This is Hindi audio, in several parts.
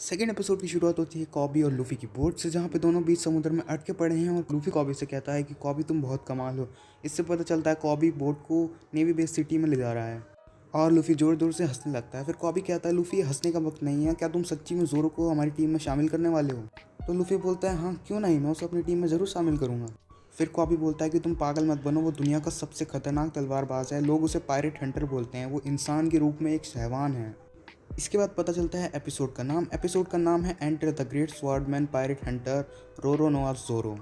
सेकेंड एपिसोड की शुरुआत होती है कॉबी और लूफी की बोट से, जहाँ पे दोनों बीच समुद्र में अटके पड़े हैं और लूफी कॉबी से कहता है कि कॉबी तुम बहुत कमाल हो। इससे पता चलता है कॉबी बोट को नेवी बेस सिटी में ले जा रहा है और लूफी जोर जोर से हंसने लगता है। फिर कॉबी कहता है लूफी हंसने का वक्त नहीं है, क्या तुम सच्ची में जोरो को हमारी टीम में शामिल करने वाले हो? तो लूफी बोलता है हाँ क्यों नहीं, मैं उसे अपनी टीम में ज़रूर शामिल करूँगा। फिर कॉबी बोलता है कि तुम पागल मत बनो, वो दुनिया का सबसे खतरनाक तलवारबाज है, लोग उसे पायरेट हंटर बोलते हैं, वो इंसान के रूप में एक हैवान है। इसके बाद पता चलता है एपिसोड का नाम है enter the great swordsman pirate hunter Roronoa Zoro.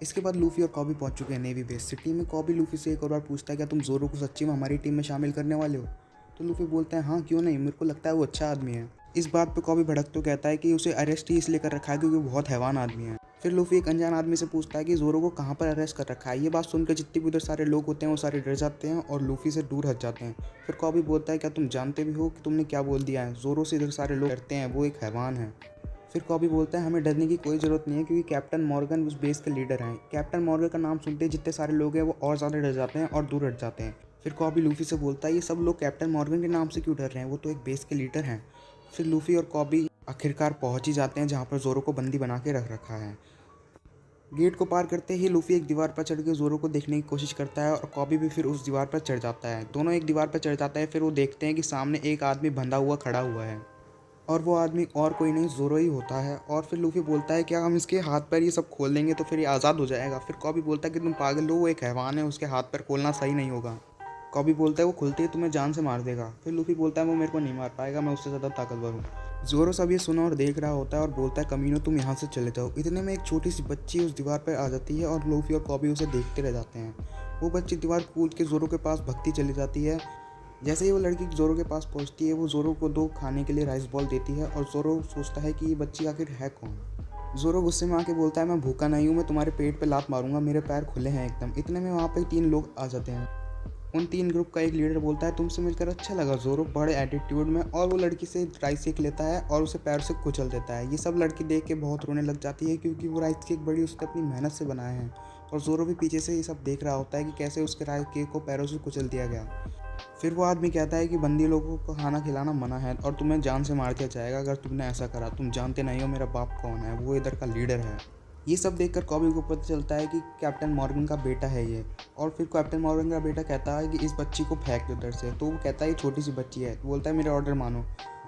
इसके बाद लूफी और कॉबी पहुंच चुके हैं नेवी बेस सिटी में। कॉबी लूफी से एक और बार पूछता है क्या तुम जोरो को सच्ची में हमारी टीम में शामिल करने वाले हो? तो लूफी बोलता है हाँ क्यों नहीं, मेरे को लगता है वो अच्छा आदमी है। इस बात पे कॉबी भड़क तो कहता है कि उसे अरेस्ट ही इसलिए कर रखा है क्योंकि वो बहुत हैवान आदमी है। फिर लूफी एक अनजान आदमी से पूछता है कि जोरो को कहाँ पर अरेस्ट कर रखा है। ये बात सुनकर जितने भी उधर सारे लोग होते हैं वो सारे डर जाते हैं और लूफी से दूर हट जाते हैं। फिर कॉबी बोलता है क्या तुम जानते भी हो कि तुमने क्या बोल दिया है? जोरो से इधर सारे लोग डरते हैं, वो एक हैवान है। फिर कॉबी बोलता है हमें डरने की कोई ज़रूरत नहीं है क्योंकि कैप्टन मॉर्गन उस बेस के लीडर हैं। कैप्टन मॉर्गन का नाम सुनते ही जितने सारे लोग हैं वो और ज़्यादा डर जाते हैं और दूर हट जाते हैं। फिर कॉबी लूफी से बोलता है ये सब लोग कैप्टन मॉर्गन के नाम से क्यों डर रहे हैं, वो तो एक बेस के लीडर हैं। फिर लूफी और कॉबी आखिरकार पहुंच ही जाते हैं जहां पर जोरो को बंदी बना के रख रखा है। गेट को पार करते ही लूफी एक दीवार पर चढ़ के जोरो को देखने की कोशिश करता है और कॉबी भी फिर उस दीवार पर चढ़ जाता है। दोनों एक दीवार पर चढ़ जाता है। फिर वो देखते हैं कि सामने एक आदमी बंधा हुआ खड़ा हुआ है और वो आदमी और कोई नहीं जोरो ही होता है। और फिर लूफी बोलता है क्या हम इसके हाथ पैर ये सब खोल देंगे तो फिर ये आज़ाद हो जाएगा? फिर कॉबी बोलता है कि तुम पागल हो, वो एक हैवान है, उसके हाथ पैर खोलना सही नहीं होगा। कॉबी बोलता है वो खुलते ही तुम्हें जान से मार देगा। फिर लूफी बोलता है वो मेरे को नहीं मार पाएगा, मैं उससे ज़्यादा ताकतवर हूँ। जोरो सब ये सुना और देख रहा होता है और बोलता है कमीनो तुम यहाँ से चले जाओ। इतने में एक छोटी सी बच्ची उस दीवार पर आ जाती है और लूफी और कॉबी उसे देखते रह जाते हैं। वो बच्ची दीवार कूद के जोरो के पास भगती चली जाती है। जैसे ही वो लड़की जोरो के पास पहुंचती है वो जोरो को 2 खाने के लिए राइस बॉल देती है और जोरो सोचता है कि ये बच्ची आखिर है कौन। जोरो गुस्से में आके बोलता है मैं भूखा नहीं हूँ, मैं तुम्हारे पेट पे लात मारूंगा, मेरे पैर खुले हैं एकदम। इतने में वहाँ पे 3 लोग आ जाते हैं। उन 3 ग्रुप का एक लीडर बोलता है तुमसे मिलकर अच्छा लगा जोरो, बड़े एटीट्यूड में, और वो लड़की से राइस केक लेता है और उसे पैर से कुचल देता है। ये सब लड़की देख के बहुत रोने लग जाती है क्योंकि वो राइस केक बड़ी उसने अपनी मेहनत से बनाए हैं और जोरो भी पीछे से ये सब देख रहा होता है कि कैसे उसके राइस केक को पैरों से कुचल दिया गया। फिर वो आदमी कहता है कि बंदी लोगों को खाना खिलाना मना है और तुम्हें जान से मार दिया जाएगा अगर तुमने ऐसा करा। तुम जानते नहीं हो मेरा बाप कौन है, वो इधर का लीडर है। ये सब देखकर कॉबी को पता चलता है कि कैप्टन मॉर्गन का बेटा है ये। और फिर कैप्टन मॉर्गन का बेटा कहता है कि इस बच्ची को फेंक दो इधर से। तो वो कहता है ये छोटी सी बच्ची है, तो बोलता है मेरे ऑर्डर मानो।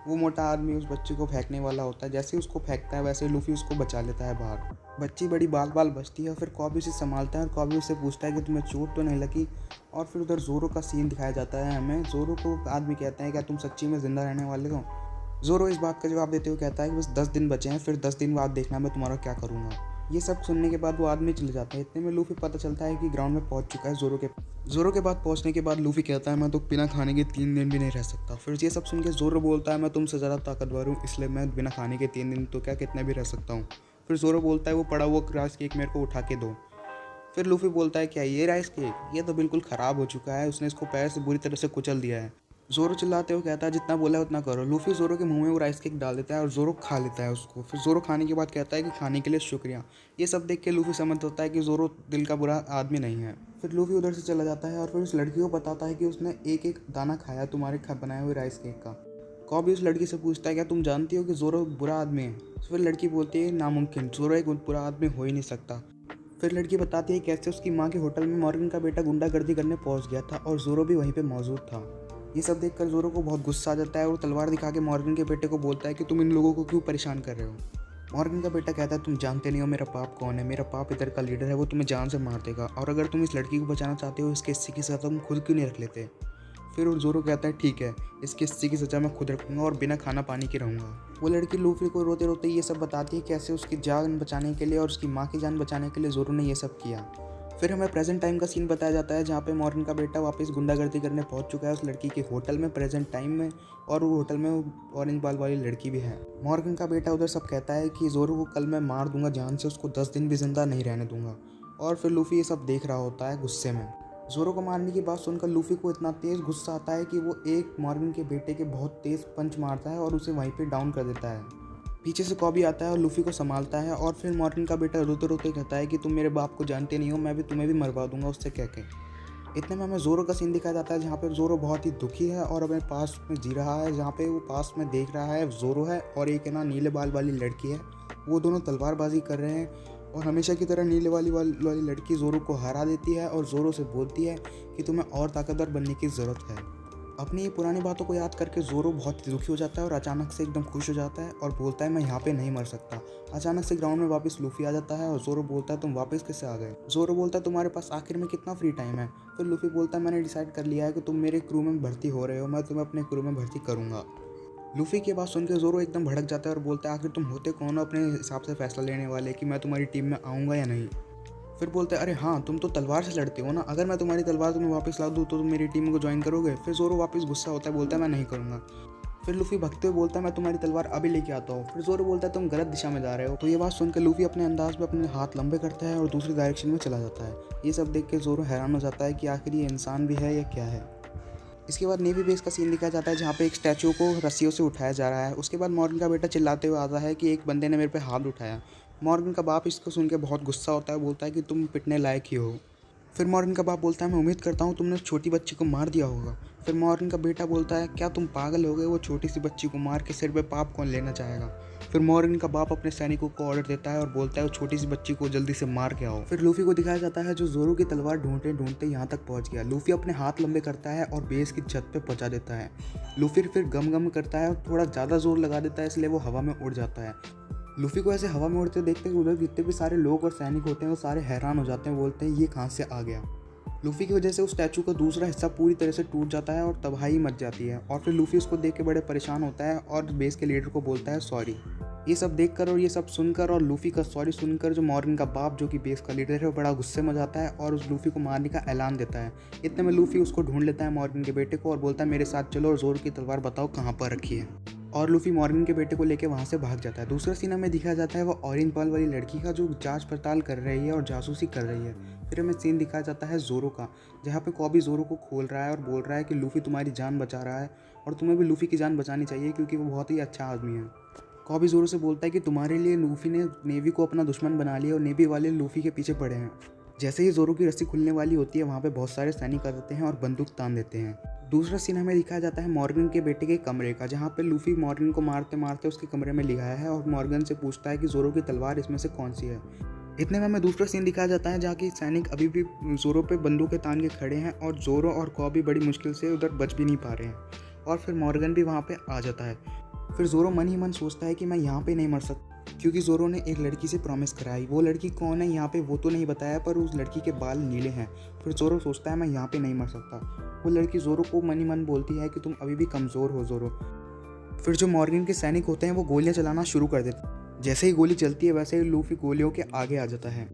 वो मोटा आदमी उस बच्ची को फेंकने वाला होता है। जैसे ही उसको फेंकता है वैसे ही लूफी उसको बचा लेता है बाहर। बच्ची बड़ी बाल बाल बचती है। फिर कॉबी उसे संभालता है और कॉबी उससे पूछता है कि तुम्हें चोट तो नहीं लगी? और फिर उधर जोरो का सीन दिखाया जाता है हमें। जोरो को आदमी कहता है क्या तुम सच्ची में ज़िंदा रहने वाले हो? जोरो इस बात का जवाब देते हुए कहता है कि बस 10 दिन बचे हैं, फिर 10 दिन बाद देखना मैं तुम्हारा क्या करूँगा। ये सब सुनने के बाद वो आदमी चले जाता है। इतने में लूफी पता चलता है कि ग्राउंड में पहुंच चुका है जोरो के बाद पहुंचने के बाद लूफी कहता है मैं तो बिना खाने के 3 दिन भी नहीं रह सकता। फिर ये सब सुन के जोरो बोलता है मैं तुमसे ज़्यादा ताकतवर हूँ, इसलिए मैं बिना खाने के 3 दिन तो क्या कितने भी रह सकता हूँ। फिर जोरो बोलता है वो पड़ा हुआ राइस केक मेरे को उठा के दो। फिर लूफी बोलता है क्या ये राइस केक? ये तो बिल्कुल ख़राब हो चुका है, उसने इसको पैर से बुरी तरह से कुचल दिया है। जोरो चिल्लाते हुए कहता है जितना बोला है उतना करो। लूफी जोरो के मुंह में वो राइस केक डाल देता है और जोरो खा लेता है उसको। फिर जोरो खाने के बाद कहता है कि खाने के लिए शुक्रिया। ये सब देख के लूफी समझ होता है कि जोरो दिल का बुरा आदमी नहीं है। फिर लूफी उधर से चला जाता है और फिर उस लड़की को बताता है कि उसने एक एक दाना खाया तुम्हारे बनाए हुए राइस केक का। कॉबी उस लड़की से पूछता है क्या तुम जानती हो कि जोरो बुरा आदमी है? फिर लड़की बोलती है नामुमकिन, जोरो एक बुरा आदमी हो ही नहीं सकता। फिर लड़की बताती है कैसे उसकी माँ के होटल में मॉर्गन का बेटा गुंडागर्दी करने पहुंच गया था और जोरो भी वहीं पे मौजूद था। ये सब देखकर जोरो को बहुत गुस्सा आ जाता है और तलवार दिखा के मॉर्गन के बेटे को बोलता है कि तुम इन लोगों को क्यों परेशान कर रहे हो। मॉर्गन का बेटा कहता है तुम जानते नहीं हो मेरा पाप कौन है, मेरा पाप इधर का लीडर है, वो तुम्हें जान से मार देगा, और अगर तुम इस लड़की को बचाना चाहते हो इसके हिस्से की सज़ा तुम खुद क्यों नहीं रख लेते? फिर जोरो कहता है ठीक है, इसके हिस्से की सज़ा मैं खुद रखूँगा और बिना खाना पानी के रहूँगा। वो लड़की लूफी को रोते रोते ये सब बताती है कैसे उसकी जान बचाने के लिए और उसकी माँ की जान बचाने के लिए जोरो ने ये सब किया। फिर हमें प्रेजेंट टाइम का सीन बताया जाता है जहाँ पे मॉर्गन का बेटा वापस गुंडागर्दी करने पहुंच चुका है उस लड़की के होटल में प्रेजेंट टाइम में, और वो होटल में ऑरेंज बाल वाली लड़की भी है। मॉर्गन का बेटा उधर सब कहता है कि जोरो को कल मैं मार दूंगा जान से, उसको 10 दिन भी जिंदा नहीं रहने दूंगा। और फिर लूफी ये सब देख रहा होता है गुस्से में। जोरो को मारने की बात सुनकर लूफी को इतना तेज गुस्सा आता है कि वो एक मॉर्गन के बेटे के बहुत तेज पंच मारता है और उसे वहीं पे डाउन कर देता है। पीछे से कॉबी आता है और लूफी को संभालता है और फिर मॉर्गन का बेटा रोते रोते कहता है कि तुम मेरे बाप को जानते नहीं हो, मैं भी तुम्हें भी मरवा दूंगा उससे कह के। इतने में हमें ज़ोरो का सीन दिखाया जाता है जहाँ पे ज़ोरो बहुत ही दुखी है और अपने पास में जी रहा है, जहाँ पे वो पास में देख रहा है ज़ोरो है और एक है ना नीले बाल वाली लड़की है। वो दोनों तलवारबाजी कर रहे हैं और हमेशा की तरह नीले वाली लड़की ज़ोरो को हरा देती है और ज़ोरो से बोलती है कि तुम्हें और ताकतवर बनने की ज़रूरत है। अपनी ये पुरानी बातों को याद करके ज़ोरो बहुत ही दुखी हो जाता है और अचानक से एकदम खुश हो जाता है और बोलता है मैं यहाँ पे नहीं मर सकता। अचानक से ग्राउंड में वापस लूफी आ जाता है और ज़ोरो बोलता है तुम वापस कैसे आ गए। ज़ोरो बोलता है तुम्हारे पास आखिर में कितना फ्री टाइम है। फिर लूफी बोलता है मैंने डिसाइड कर लिया है कि तुम मेरे क्रू में भर्ती हो रहे हो, मैं तुम्हें अपने क्रू में भर्ती करूँगा। लूफी की बात सुनकर ज़ोरो एकदम भड़क जाता है और बोलता है आखिर तुम होते कौन हो अपने हिसाब से फैसला लेने वाले कि मैं तुम्हारी टीम में आऊँगा या नहीं। फिर बोलते हैं अरे हाँ तुम तो तलवार से लड़ते हो ना, अगर मैं तुम्हारी तलवार तुम्हें वापस ला दूँ तो तुम मेरी टीम को ज्वाइन करोगे। फिर ज़ोरो वापस गुस्सा होता है, बोलता है मैं नहीं करूँगा। फिर लूफी भगते हुए बोलता है मैं तुम्हारी तलवार अभी लेके आता हूँ। फिर ज़ोरो बोलता है तुम गलत दिशा में जा रहे हो। तो ये बात सुनकर लूफी अपने अंदाज में अपने हाथ लंबे करता है और दूसरी डायरेक्शन में चला जाता है। ये सब देख के ज़ोरो हैरान हो जाता है कि आखिर ये इंसान भी है या क्या है। इसके बाद नेवी बेस का सीन दिखाया जाता है जहाँ पे एक स्टैचू को रस्सियों से उठाया जा रहा है। उसके बाद मॉर्गन का बेटा चिल्लाते हुए आता है कि एक बंदे ने मेरे पे हाथ उठाया। मॉर्गन का बाप इसको सुन के बहुत गुस्सा होता है, बोलता है कि तुम पिटने लायक ही हो। फिर मॉर्गन का बाप बोलता है मैं उम्मीद करता हूँ तुमने उस छोटी बच्ची को मार दिया होगा। फिर मॉर्गन का बेटा बोलता है क्या तुम पागल हो गए, वो छोटी सी बच्ची को मार के सिर पे पाप कौन लेना चाहेगा। फिर मॉर्गन का बाप अपने सैनिकों को ऑर्डर देता है और बोलता है वो छोटी सी बच्ची को जल्दी से मार के आओ। फिर लूफी को दिखाया जाता है जो ज़ोरो की तलवार ढूंढते ढूंढते यहाँ तक पहुँच गया। लूफी अपने हाथ लंबे करता है और बेस की छत पे पहुँचा देता है। लूफी फिर गम गम करता है और थोड़ा ज़्यादा जोर लगा देता है, इसलिए वो हवा में उड़ जाता है। लूफी को ऐसे हवा में उड़ते देखते उधर जितने भी सारे लोग और सैनिक होते हैं वो सारे हैरान हो जाते हैं, बोलते हैं ये कहाँ से आ गया। लूफी की वजह से उस स्टैचू का दूसरा हिस्सा पूरी तरह से टूट जाता है और तबाही मच जाती है। और फिर लूफी उसको देख के बड़े परेशान होता है और बेस के लीडर को बोलता है सॉरी। ये सब देखकर और ये सब सुनकर और लूफी का सॉरी सुनकर जो मॉर्गन का बाप जो कि बेस का लीडर है वो बड़ा गुस्से में जाता है और उस लूफी को मारने का ऐलान देता है। इतने में लूफी उसको ढूंढ लेता है मॉर्गन के बेटे को और बोलता है मेरे साथ चलो और ज़ोरो की तलवार बताओ कहाँ पर रखी है। और लूफी मॉर्गन के बेटे को लेकर वहाँ से भाग जाता है। दूसरा सीन हमें दिखाया जाता है वो ऑरेंज बाल वाली लड़की का जो जांच पड़ताल कर रही है और जासूसी कर रही है। फिर हमें सीन दिखाया जाता है ज़ोरो का, जहाँ पे कॉबी ज़ोरो को खोल रहा है और बोल रहा है कि लूफी तुम्हारी जान बचा रहा है और तुम्हें भी लूफी की जान बचानी चाहिए क्योंकि वो बहुत ही अच्छा आदमी है। कॉबी ज़ोरो से बोलता है कि तुम्हारे लिए लूफी ने नेवी को अपना दुश्मन बना लिया और नेवी वाले लूफी के पीछे पड़े हैं। जैसे ही ज़ोरो की रस्सी खुलने वाली होती है वहाँ पे बहुत सारे सैनिक आ जाते हैं और बंदूक तान देते हैं। दूसरा सीन हमें दिखाया जाता है मॉर्गन के बेटे के कमरे का, जहाँ पे लूफी मॉर्गन को मारते मारते उसके कमरे में ले गया है और मॉर्गन से पूछता है कि ज़ोरो की तलवार इसमें से कौन सी है। इतने में हमें दूसरा सीन दिखाया जाता है जहाँ की सैनिक अभी भी ज़ोरो पे बंदूकें तान के खड़े हैं और ज़ोरो और कॉबी बड़ी मुश्किल से उधर बच भी नहीं पा रहे हैं। और फिर मॉर्गन भी वहाँ पे आ जाता है। फिर ज़ोरो मन ही मन सोचता है कि मैं यहाँ पे नहीं मर सकता क्योंकि ज़ोरो ने एक लड़की से प्रॉमिस कराई। वो लड़की कौन है यहाँ पे वो तो नहीं बताया, पर उस लड़की के बाल नीले हैं। फिर ज़ोरो सोचता है मैं यहाँ पे नहीं मर सकता। वो लड़की ज़ोरो को मन ही मन बोलती है कि तुम अभी भी कमज़ोर हो ज़ोरो। फिर जो मॉर्गन के सैनिक होते हैं वो गोलियाँ चलाना शुरू कर देते हैं। जैसे ही गोली चलती है वैसे ही लूफी गोलियों के आगे आ जाता है,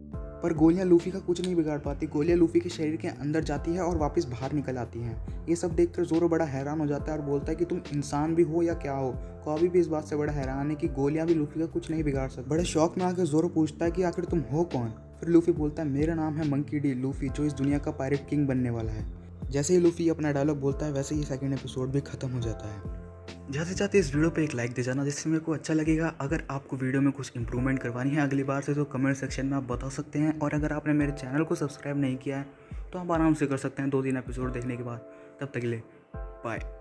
पर गोलियां लूफी का कुछ नहीं बिगाड़ पाती। गोलियां लूफी के शरीर के अंदर जाती है और वापस बाहर निकल आती हैं। ये सब देखकर ज़ोरो बड़ा हैरान हो जाता है और बोलता है कि तुम इंसान भी हो या क्या हो। कॉबी भी इस बात से बड़ा हैरान है कि गोलियां भी लूफी का कुछ नहीं बिगाड़ सकती। बड़े शौक में आकर ज़ोरो पूछता है कि आखिर तुम हो कौन। फिर लूफी बोलता है मेरा नाम है मंकी डी लूफी, जो इस दुनिया का पायरेट किंग बनने वाला है। जैसे ही लूफी अपना डायलॉग बोलता है वैसे ही सेकंड एपिसोड भी खत्म हो जाता है। जाते जाते इस वीडियो पे एक लाइक दे जाना जिससे मेरे को अच्छा लगेगा। अगर आपको वीडियो में कुछ इंप्रूवमेंट करवानी है अगली बार से तो कमेंट सेक्शन में आप बता सकते हैं। और अगर आपने मेरे चैनल को सब्सक्राइब नहीं किया है तो आप आराम से कर सकते हैं 2-3 एपिसोड देखने के बाद। तब तक के लिए बाय।